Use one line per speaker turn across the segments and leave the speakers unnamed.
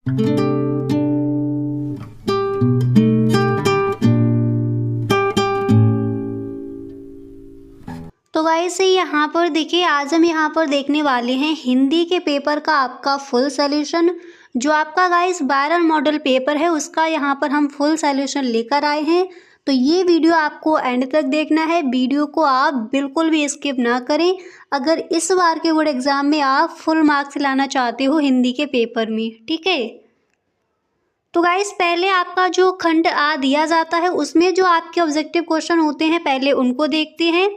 तो गाइस यहाँ पर देखिए, आज हम यहाँ पर देखने वाले हैं हिंदी के पेपर का आपका फुल सॉल्यूशन। जो आपका गाइस 12 मॉडल पेपर है उसका यहाँ पर हम फुल सॉल्यूशन लेकर आए हैं। तो ये वीडियो आपको एंड तक देखना है, वीडियो को आप बिल्कुल भी स्किप ना करें अगर इस बार के बोर्ड एग्जाम में आप फुल मार्क्स लाना चाहते हो हिंदी के पेपर में, ठीक है। तो गाइस पहले आपका जो खंड आ दिया जाता है उसमें जो आपके ऑब्जेक्टिव क्वेश्चन होते हैं पहले उनको देखते हैं।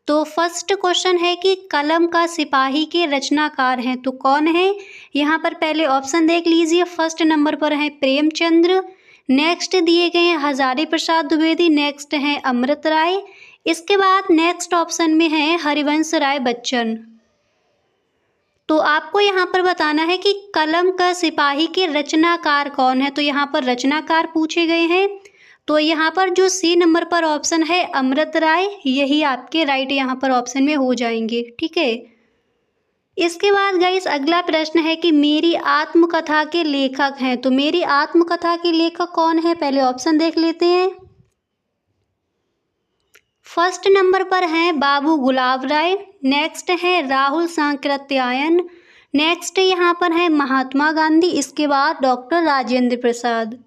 तो फर्स्ट क्वेश्चन है कि कलम का सिपाही के रचनाकार हैं तो कौन है। यहाँ पर पहले ऑप्शन देख लीजिए। फर्स्ट नंबर पर है प्रेमचंद्र, नेक्स्ट दिए गए हैं हजारी प्रसाद द्विवेदी, नेक्स्ट है अमृत राय, इसके बाद नेक्स्ट ऑप्शन में है हरिवंश राय बच्चन। तो आपको यहाँ पर बताना है कि कलम का सिपाही के रचनाकार कौन है। तो यहाँ पर रचनाकार पूछे गए हैं। तो यहाँ पर जो सी नंबर पर ऑप्शन है अमृत राय, यही आपके राइट यहाँ पर ऑप्शन में हो जाएंगे, ठीक है। इसके बाद गाइस अगला प्रश्न है कि मेरी आत्मकथा के लेखक हैं। तो मेरी आत्मकथा के लेखक कौन है, पहले ऑप्शन देख लेते हैं। फर्स्ट नंबर पर हैं बाबू गुलाब राय, नेक्स्ट है राहुल सांकृत्यायन, नेक्स्ट यहाँ पर है महात्मा गांधी, इसके बाद डॉक्टर राजेंद्र प्रसाद।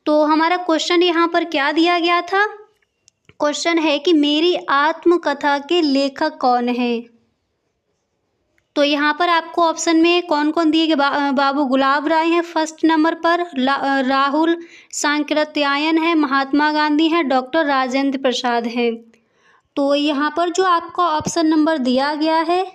तो हमारा क्वेश्चन यहाँ पर क्या दिया गया था, क्वेश्चन है कि मेरी आत्मकथा के लेखक कौन है। तो यहाँ पर आपको ऑप्शन में कौन कौन दिए गए, बाबू गुलाब राय हैं फर्स्ट नंबर पर, राहुल सांकृत्यायन है, महात्मा गांधी हैं, डॉक्टर राजेंद्र प्रसाद हैं। तो यहाँ पर जो आपका ऑप्शन नंबर दिया गया है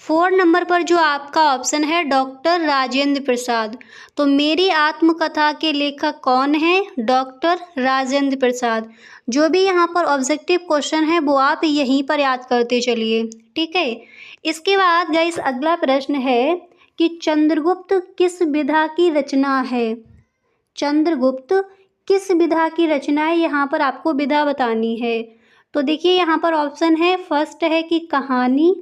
4 नंबर पर जो आपका ऑप्शन है डॉक्टर राजेंद्र प्रसाद। तो मेरी आत्मकथा के लेखक कौन है, डॉक्टर राजेंद्र प्रसाद। जो भी यहाँ पर ऑब्जेक्टिव क्वेश्चन है वो आप यहीं पर याद करते चलिए, ठीक है। इसके बाद गाइस अगला प्रश्न है कि चंद्रगुप्त किस विधा की रचना है। चंद्रगुप्त किस विधा की रचना है, यहाँ पर आपको विधा बतानी है। तो देखिए यहाँ पर ऑप्शन है, फर्स्ट है कि कहानी,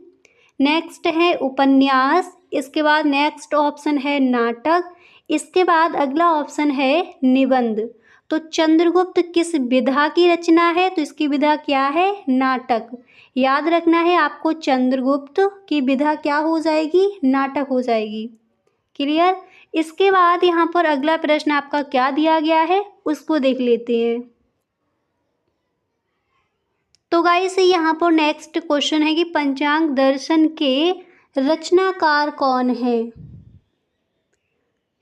नेक्स्ट है उपन्यास, इसके बाद नेक्स्ट ऑप्शन है नाटक, इसके बाद अगला ऑप्शन है निबंध। तो चंद्रगुप्त किस विधा की रचना है, तो इसकी विधा क्या है, नाटक। याद रखना है आपको, चंद्रगुप्त की विधा क्या हो जाएगी, नाटक हो जाएगी, क्लियर। इसके बाद यहाँ पर अगला प्रश्न आपका क्या दिया गया है उसको देख लेते हैं। तो गाइस यहाँ पर नेक्स्ट क्वेश्चन है कि पंचांग दर्शन के रचनाकार कौन है।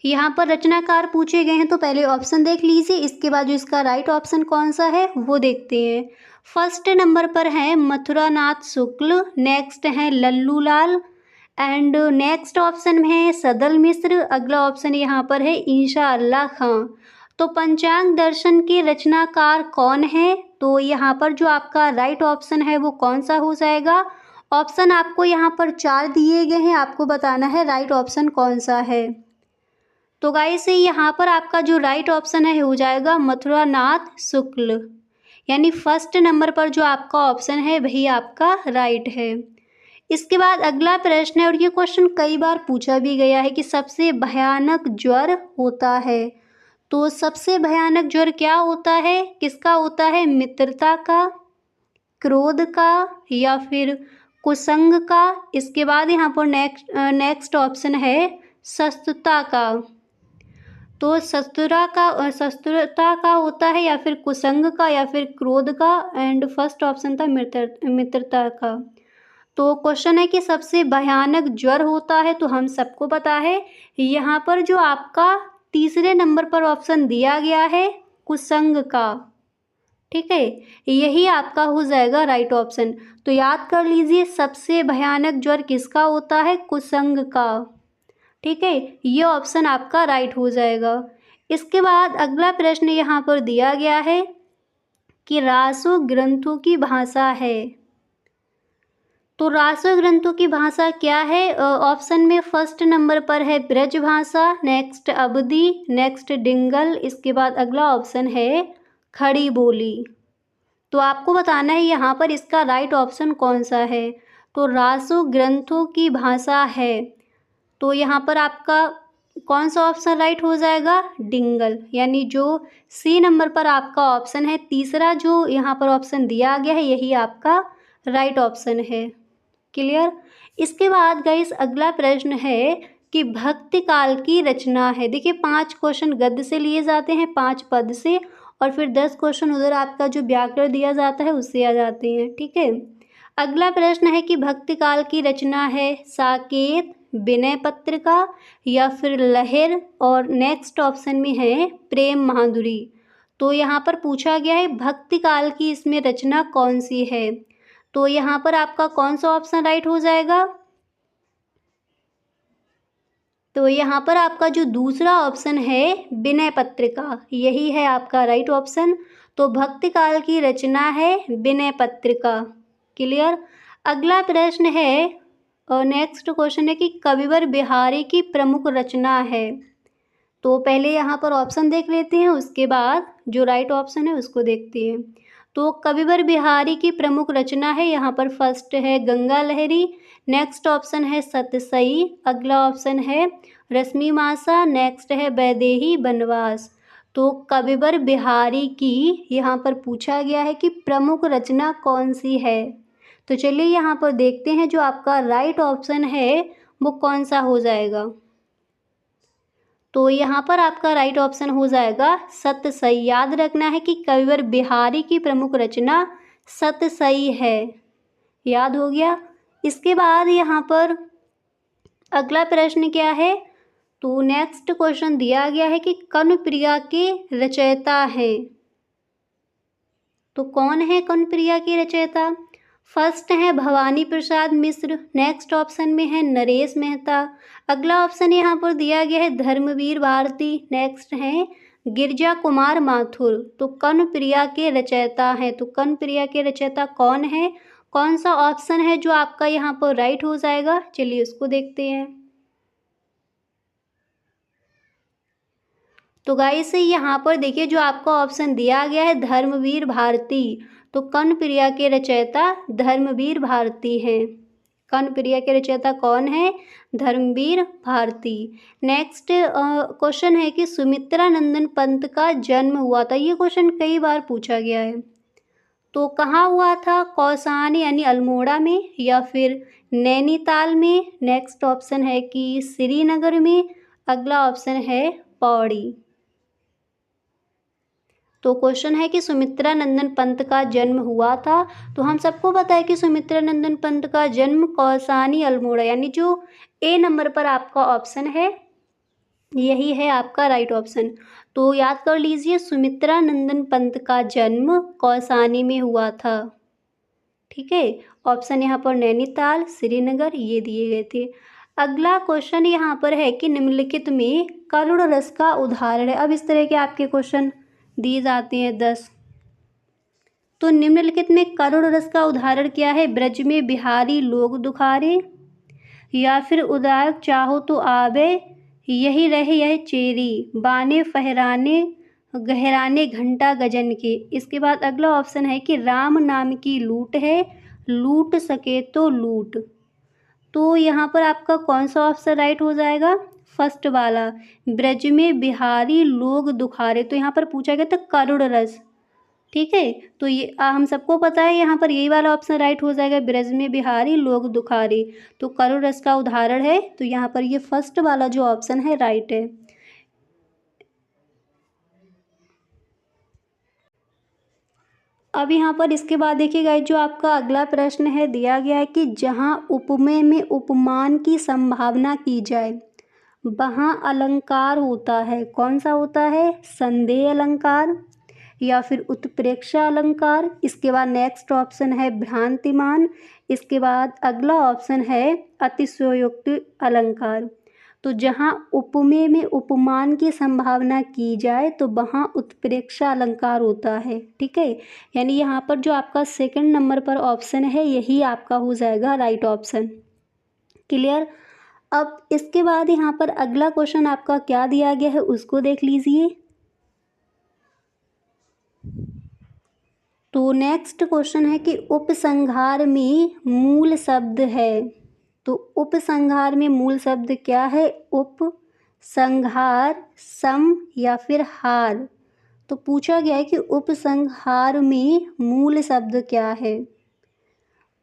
यहाँ पर रचनाकार पूछे गए हैं तो पहले ऑप्शन देख लीजिए, इसके बाद जो इसका राइट ऑप्शन कौन सा है वो देखते हैं। फर्स्ट नंबर पर है मथुरानाथ शुक्ल, नेक्स्ट है लल्लू लाल, एंड नेक्स्ट ऑप्शन में है सदल मिश्र, अगला ऑप्शन यहाँ पर है ईशा अल्लाह खां। तो पंचांग दर्शन के रचनाकार कौन है, तो यहाँ पर जो आपका राइट ऑप्शन है वो कौन सा हो जाएगा। ऑप्शन आपको यहाँ पर 4 दिए गए हैं, आपको बताना है राइट ऑप्शन कौन सा है। तो गाइस यहाँ पर आपका जो राइट ऑप्शन है हो जाएगा मथुरानाथ शुक्ल, यानी फर्स्ट नंबर पर जो आपका ऑप्शन है वही आपका राइट है। इसके बाद अगला प्रश्न है, और ये क्वेश्चन कई बार पूछा भी गया है कि सबसे भयानक ज्वर होता है। तो सबसे भयानक ज्वर क्या होता है, किसका होता है, मित्रता का, क्रोध का, या फिर कुसंग का। इसके बाद यहाँ पर नेक्स्ट ऑप्शन है शत्रुता का। तो शत्रुता का होता है, या फिर कुसंग का, या फिर क्रोध का, एंड फर्स्ट ऑप्शन था मित्रता का। तो क्वेश्चन है कि सबसे भयानक ज्वर होता है, तो हम सबको पता है यहाँ पर जो आपका तीसरे नंबर पर ऑप्शन दिया गया है कुसंग का, ठीक है, यही आपका हो जाएगा राइट ऑप्शन। तो याद कर लीजिए सबसे भयानक ज्वर किसका होता है, कुसंग का, ठीक है, ये ऑप्शन आपका राइट हो जाएगा। इसके बाद अगला प्रश्न यहाँ पर दिया गया है कि रासो ग्रंथों की भाषा है। तो रासो ग्रंथों की भाषा क्या है, ऑप्शन में फर्स्ट नंबर पर है ब्रज भाषा, नेक्स्ट अवधी, नेक्स्ट डिंगल, इसके बाद अगला ऑप्शन है खड़ी बोली। तो आपको बताना है यहाँ पर इसका राइट ऑप्शन कौन सा है। तो रासो ग्रंथों की भाषा है, तो यहाँ पर आपका कौन सा ऑप्शन राइट हो जाएगा? डिंगल, यानी जो सी नंबर पर आपका ऑप्शन है, तीसरा जो यहाँ पर ऑप्शन दिया गया है, यही आपका राइट ऑप्शन है। क्लियर? इसके बाद गाइस अगला प्रश्न है कि भक्ति काल की रचना है। देखिए 5 क्वेश्चन गद्य से लिए जाते हैं, 5 पद से, और फिर 10 क्वेश्चन उधर आपका जो व्याकरण दिया जाता है उससे आ जाते हैं। ठीक है, अगला प्रश्न है कि भक्ति काल की रचना है साकेत, विनय पत्रिका या फिर लहर, और नेक्स्ट ऑप्शन में है प्रेम महादुरी। तो यहाँ पर पूछा गया है भक्ति काल की इसमें रचना कौन सी है, तो यहाँ पर आपका कौन सा ऑप्शन राइट हो जाएगा? तो यहाँ पर आपका जो दूसरा ऑप्शन है विनय पत्रिका, यही है आपका राइट ऑप्शन। तो भक्ति काल की रचना है विनय पत्रिका। क्लियर? अगला प्रश्न है और नेक्स्ट क्वेश्चन है कि कविवर बिहारी की प्रमुख रचना है। तो पहले यहाँ पर ऑप्शन देख लेते हैं, उसके बाद जो राइट ऑप्शन है उसको देखते हैं। तो कविवर बिहारी की प्रमुख रचना है, यहाँ पर फर्स्ट है गंगा लहरी, नेक्स्ट ऑप्शन है सतसई, अगला ऑप्शन है रश्मि मासा, नेक्स्ट है वैदेही बनवास। तो कविवर बिहारी की यहाँ पर पूछा गया है कि प्रमुख रचना कौन सी है। तो चलिए यहाँ पर देखते हैं जो आपका राइट ऑप्शन है वो कौन सा हो जाएगा। तो यहाँ पर आपका राइट ऑप्शन हो जाएगा सतसई। याद रखना है कि कविवर बिहारी की प्रमुख रचना सतसई है। याद हो गया? इसके बाद यहाँ पर अगला प्रश्न क्या है? तो नेक्स्ट क्वेश्चन दिया गया है कि कर्णप्रिया के रचयिता हैं। तो कौन है कर्णप्रिया के रचयिता? फर्स्ट है भवानी प्रसाद मिश्र, नेक्स्ट ऑप्शन में है नरेश मेहता, अगला ऑप्शन यहाँ पर दिया गया है धर्मवीर भारती, नेक्स्ट है गिरजा कुमार माथुर। तो कर्णप्रिया के रचयिता हैं। तो कर्णप्रिया के रचयिता कौन है, कौन सा ऑप्शन है जो आपका यहाँ पर राइट हो जाएगा? चलिए उसको देखते हैं। तो गाइस यहाँ पर देखिए जो आपका ऑप्शन दिया गया है धर्मवीर भारती, तो कर्णप्रिया के रचयिता धर्मवीर भारती हैं। कर्णप्रिया के रचयिता कौन है? धर्मवीर भारती। नेक्स्ट क्वेश्चन है कि सुमित्रा नंदन पंत का जन्म हुआ था। ये क्वेश्चन कई बार पूछा गया है। तो कहाँ हुआ था? कौसानी यानी अल्मोड़ा में, या फिर नैनीताल में, नेक्स्ट ऑप्शन है कि श्रीनगर में, अगला ऑप्शन है पौड़ी। तो क्वेश्चन है कि सुमित्रा नंदन पंत का जन्म हुआ था। तो हम सबको पता है कि सुमित्रा नंदन पंत का जन्म कौसानी अल्मोड़ा, यानी जो ए नंबर पर आपका ऑप्शन है यही है आपका राइट ऑप्शन। तो याद कर लीजिए सुमित्रा नंदन पंत का जन्म कौसानी में हुआ था। ठीक है, ऑप्शन यहाँ पर नैनीताल, श्रीनगर ये दिए गए थे। अगला क्वेश्चन यहाँ पर है कि निम्नलिखित में करुण रस का उदाहरण है। अब इस तरह के आपके क्वेश्चन दिए जाते हैं 10। तो निम्नलिखित में करुण रस का उदाहरण क्या है? ब्रज में बिहारी लोग दुखारे, या फिर उदायक चाहो तो आवे, यही रहे यह चेरी, बाने फहराने गहराने घंटा गजन के। इसके बाद अगला ऑप्शन है कि राम नाम की लूट है, लूट सके तो लूट। तो यहाँ पर आपका कौन सा ऑप्शन राइट हो जाएगा? फर्स्ट वाला, ब्रज में बिहारी लोग दुखारे। तो यहाँ पर पूछा गया था करुण रस। ठीक है, तो ये हम सबको पता है यहाँ पर यही वाला ऑप्शन राइट हो जाएगा, ब्रज में बिहारी लोग दुखारे। तो करुण रस का उदाहरण है, तो यहाँ पर ये फर्स्ट वाला जो ऑप्शन है राइट है। अब यहाँ पर इसके बाद देखिएगा जो आपका अगला प्रश्न है दिया गया है कि जहाँ उपमेय में उपमान की संभावना की जाए वहाँ अलंकार होता है। कौन सा होता है? संदेह अलंकार या फिर उत्प्रेक्षा अलंकार। इसके बाद नेक्स्ट ऑप्शन है भ्रांतिमान। इसके बाद अगला ऑप्शन है अतिशयोक्ति अलंकार। तो जहाँ उपमेय में उपमान की संभावना की जाए तो वहाँ उत्प्रेक्षा अलंकार होता है। ठीक है, यानी यहाँ पर जो आपका सेकंड नंबर पर ऑप्शन है यही आपका हो जाएगा राइट ऑप्शन। क्लियर? अब इसके बाद यहाँ पर अगला क्वेश्चन आपका क्या दिया गया है उसको देख लीजिए। तो नेक्स्ट क्वेश्चन है कि उपसंहार में मूल शब्द है। तो उपसंहार में मूल शब्द क्या है? उप, संहार, सम या फिर हार। तो पूछा गया है कि उपसंहार में मूल शब्द क्या है।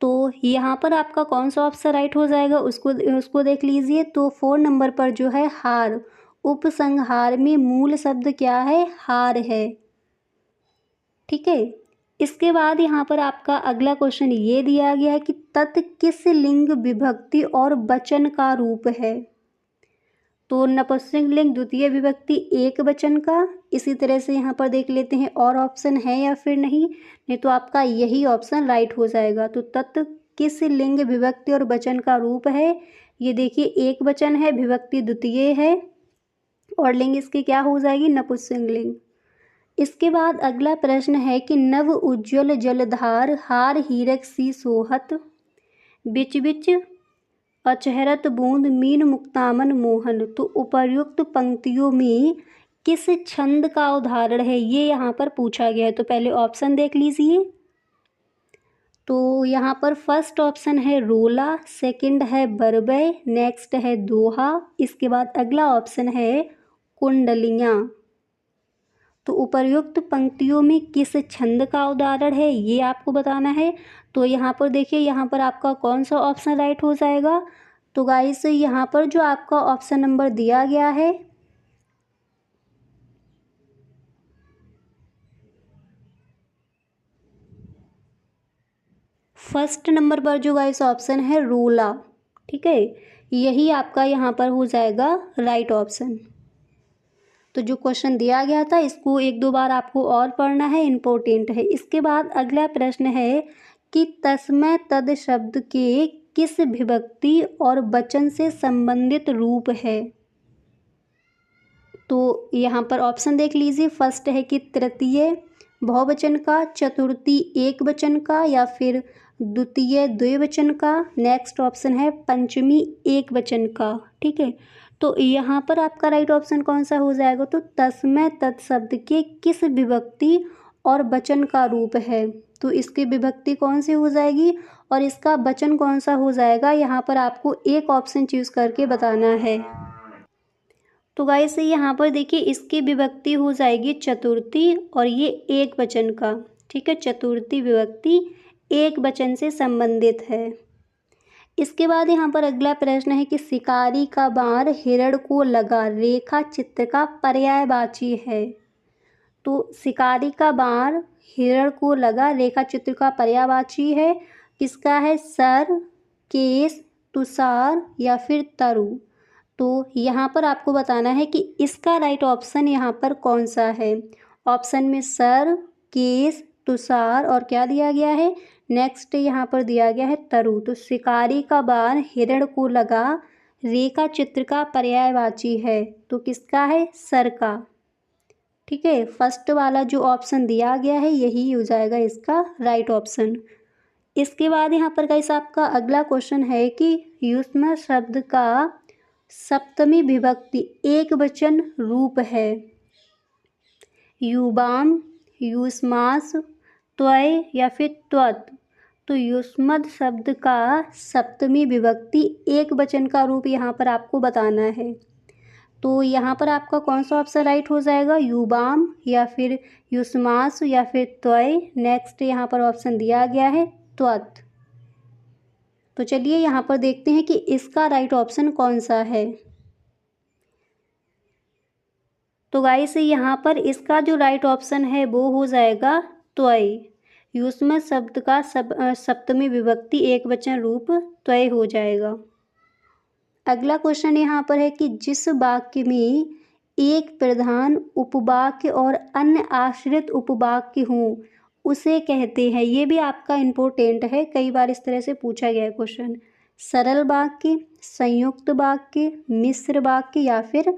तो यहाँ पर आपका कौन सा ऑप्शन राइट हो जाएगा उसको उसको देख लीजिए। तो 4 नंबर पर जो है हार, उपसंहार में मूल शब्द क्या है, हार है। ठीक है। इसके बाद यहाँ पर आपका अगला क्वेश्चन ये दिया गया है कि तत् किस लिंग, विभक्ति और वचन का रूप है। तो नपुंसकलिंग द्वितीय विभक्ति एक वचन का। इसी तरह से यहाँ पर देख लेते हैं और ऑप्शन है या फिर नहीं तो आपका यही ऑप्शन राइट हो जाएगा। तो तत् किस लिंग, विभक्ति और वचन का रूप है। ये देखिए एक वचन है, विभक्ति द्वितीय है और लिंग इसकी क्या हो जाएगी, नपुंसकलिंग। इसके बाद अगला प्रश्न है कि नव उज्ज्वल जलधार हार हीरक सी सोहत, बिच बिच अचहरत बूंद मीन मुक्तामन मोहन। तो उपर्युक्त पंक्तियों में किस छंद का उदाहरण है, ये यहाँ पर पूछा गया है। तो पहले ऑप्शन देख लीजिए। तो यहाँ पर फर्स्ट ऑप्शन है रोला, सेकंड है बरबय, नेक्स्ट है दोहा, इसके बाद अगला ऑप्शन है कुंडलियाँ। तो उपर्युक्त पंक्तियों में किस छंद का उदाहरण है ये आपको बताना है। तो यहाँ पर देखिए, यहाँ पर आपका कौन सा ऑप्शन राइट हो जाएगा। तो गाइस यहाँ पर जो आपका ऑप्शन नंबर दिया गया है, फर्स्ट नंबर पर जो गाइस ऑप्शन है रोला, ठीक है, यही आपका यहाँ पर हो जाएगा राइट ऑप्शन। तो जो क्वेश्चन दिया गया था इसको एक दो बार आपको और पढ़ना है, इम्पोर्टेंट है। इसके बाद अगला प्रश्न है कि तस्मै तद शब्द के किस विभक्ति और वचन से संबंधित रूप है। तो यहाँ पर ऑप्शन देख लीजिए। फर्स्ट है कि तृतीय बहुवचन का, चतुर्थी एक वचन का या फिर द्वितीय द्विवचन का, नेक्स्ट ऑप्शन है पंचमी एक वचन का। ठीक है, तो यहाँ पर आपका राइट ऑप्शन कौन सा हो जाएगा। तो तस्मै तत्शब्द के किस विभक्ति और वचन का रूप है। तो इसकी विभक्ति कौन सी हो जाएगी और इसका वचन कौन सा हो जाएगा, यहाँ पर आपको एक ऑप्शन चूज करके बताना है। तो गाइस यहाँ पर देखिए इसकी विभक्ति हो जाएगी चतुर्थी और ये एक वचन का। ठीक है, चतुर्थी विभक्ति एक वचन से संबंधित है। इसके बाद यहाँ पर अगला प्रश्न है कि शिकारी का बाण हिरण को लगा रेखा चित्र का पर्यायवाची है। तो शिकारी का बाण हिरण को लगा रेखा चित्र का पर्यायवाची है, किसका है, सर, केस, तुषार या फिर तरु। तो यहाँ पर आपको बताना है कि इसका राइट ऑप्शन यहाँ पर कौन सा है। ऑप्शन में सर, केस, तुषार और क्या दिया गया है, नेक्स्ट यहाँ पर दिया गया है तरु। तो शिकारी का बाण हिरण को लगा रेखा चित्र का पर्यायवाची है, तो किसका है, सर का। ठीक है, फर्स्ट वाला जो ऑप्शन दिया गया है यही हो जाएगा इसका राइट ऑप्शन। इसके बाद यहाँ पर गाइस आपका अगला क्वेश्चन है कि युष्म शब्द का सप्तमी विभक्ति एक वचन रूप है। युवाम, युष्मास, त्वय या फिर त्वत्। तो युष्मद शब्द का सप्तमी विभक्ति एक वचन का रूप यहाँ पर आपको बताना है। तो यहाँ पर आपका कौन सा ऑप्शन राइट हो जाएगा, युवाम या फिर युष्मास या फिर त्वय, नेक्स्ट यहाँ पर ऑप्शन दिया गया है त्वत्। तो चलिए यहाँ पर देखते हैं कि इसका राइट ऑप्शन कौन सा है। तो गाइस यहाँ पर इसका जो राइट ऑप्शन है वो हो जाएगा त्वय। युष्म शब्द का सप्तमी विभक्ति एक वचन रूप त्वय हो जाएगा। अगला क्वेश्चन यहाँ पर है कि जिस वाक्य में एक प्रधान उपवाक्य और अन्य आश्रित उपवाक्य हों उसे कहते हैं। ये भी आपका इम्पोर्टेंट है, कई बार इस तरह से पूछा गया है क्वेश्चन। सरल वाक्य, संयुक्त वाक्य, मिश्र वाक्य या फिर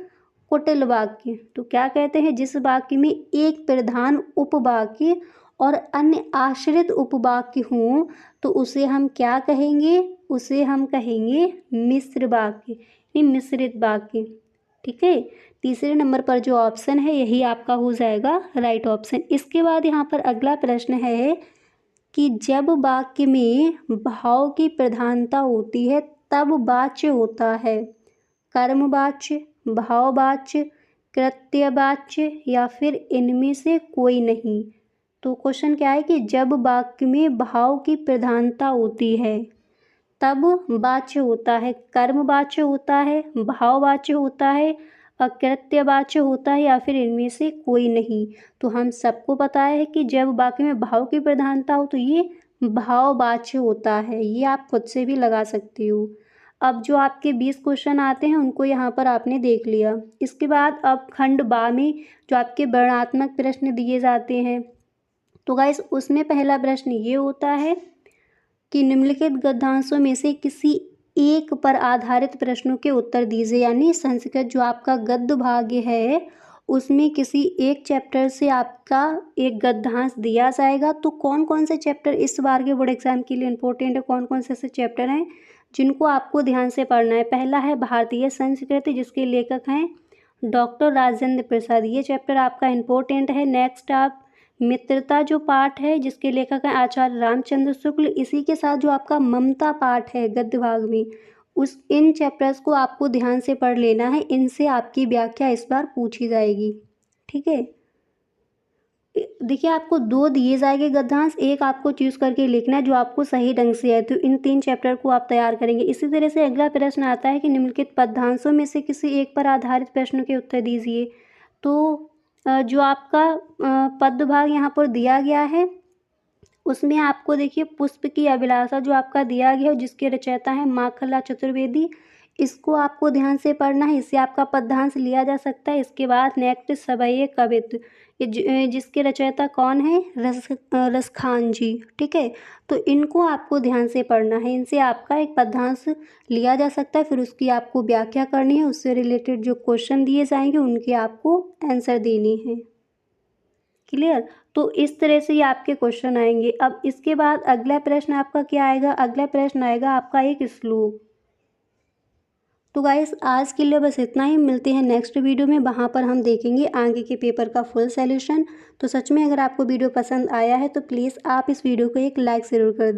कुटिल वाक्य। तो क्या कहते हैं, जिस वाक्य में एक प्रधान उपवाक्य और अन्य आश्रित उपवाक्य हों तो उसे हम क्या कहेंगे, उसे हम कहेंगे मिश्र वाक्य यानी मिश्रित वाक्य। ठीक है, तीसरे नंबर पर जो ऑप्शन है यही आपका हो जाएगा राइट ऑप्शन। इसके बाद यहाँ पर अगला प्रश्न है कि जब वाक्य में भाव की प्रधानता होती है तब वाच्य होता है कर्मवाच्य, भाववाच्य, कृत्यवाच्य या फिर इनमें से कोई नहीं। तो क्वेश्चन क्या है कि जब वाक्य में भाव की प्रधानता होती है तब वाच्य होता है, कर्मवाच्य होता है, भाववाच्य होता है, अकृत्यवाच्य होता है या फिर इनमें से कोई नहीं। तो हम सबको पता है कि जब वाक्य में भाव की प्रधानता हो तो ये भाववाच्य होता है। ये आप खुद से भी लगा सकती हो। अब जो आपके 20 क्वेश्चन आते हैं उनको यहाँ पर आपने देख लिया। इसके बाद अब खंड बा में जो आपके वर्णनात्मक प्रश्न दिए जाते हैं, तो गाइस उसमें पहला प्रश्न ये होता है कि निम्नलिखित गद्यांशों में से किसी एक पर आधारित प्रश्नों के उत्तर दीजिए। यानी संस्कृत जो आपका गद्य भाग है उसमें किसी एक चैप्टर से आपका एक गद्यांश दिया जाएगा। तो कौन कौन से चैप्टर इस बार के बोर्ड एग्जाम के लिए इंपॉर्टेंट है, कौन कौन से ऐसे चैप्टर हैं जिनको आपको ध्यान से पढ़ना है। पहला है भारतीय संस्कृति, जिसके लेखक हैं डॉक्टर राजेंद्र प्रसाद। ये चैप्टर आपका इम्पोर्टेंट है। नेक्स्ट आप मित्रता जो पाठ है जिसके लेखक हैं आचार्य रामचंद्र शुक्ल। इसी के साथ जो आपका ममता पाठ है गद्य भाग में, इन चैप्टर्स को आपको ध्यान से पढ़ लेना है। इनसे आपकी व्याख्या इस बार पूछी जाएगी। ठीक है, देखिए आपको 2 दिए जाएंगे गद्यांश, एक आपको चूज करके लिखना है जो आपको सही ढंग से है। तो इन 3 चैप्टर को आप तैयार करेंगे। इसी तरह से अगला प्रश्न आता है कि निम्नलिखित पद्यांशों में से किसी एक पर आधारित प्रश्न के उत्तर दीजिए। तो जो आपका पद्य भाग यहाँ पर दिया गया है उसमें आपको देखिए पुष्प की अभिलाषा जो आपका दिया गया है जिसके रचयिता हैं माखनलाल चतुर्वेदी, इसको आपको ध्यान से पढ़ना है। इससे आपका पद्यांश लिया जा सकता है। इसके बाद नेक्स्ट सवैये कवित्व, जिसके रचयिता कौन है, रसखान जी। ठीक है, तो इनको आपको ध्यान से पढ़ना है। इनसे आपका एक पद्यांश लिया जा सकता है। फिर उसकी आपको व्याख्या करनी है, उससे रिलेटेड जो क्वेश्चन दिए जाएंगे उनके आपको आंसर देनी है। क्लियर? तो इस तरह से ये आपके क्वेश्चन आएंगे। अब इसके बाद अगला प्रश्न आपका क्या आएगा, अगला प्रश्न आएगा आपका एक श्लोक। तो गाइस आज के लिए बस इतना ही। मिलते हैं नेक्स्ट वीडियो में, वहाँ पर हम देखेंगे आगे के पेपर का फुल सॉल्यूशन। तो सच में अगर आपको वीडियो पसंद आया है तो प्लीज़ आप इस वीडियो को एक लाइक ज़रूर कर दें।